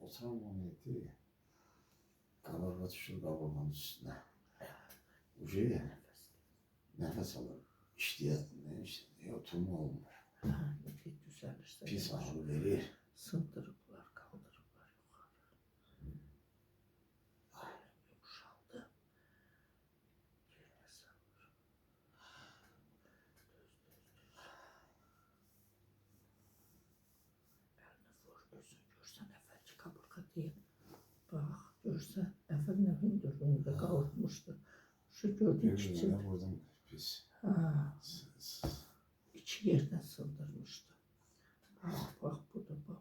Oturamam etti. Kabarga düşür kaburganın üstüne. Ucu ya. Nefes alır. İşte ne oturma olmuş. Bir düzelirse. Pis ağrı verir. Sındırıplar, kaldırıplar yukarı. Yumuşaldı. Yerine salır. Elini vur, gözün görsen efendim kaburga diye. Bak, görsen efendim ne hündürlüğünü de kavurtmuştu. Şu gördüğün çiçeği. Ne vurdum pis. İçi yerden sındırmıştı. Bak bu da bak.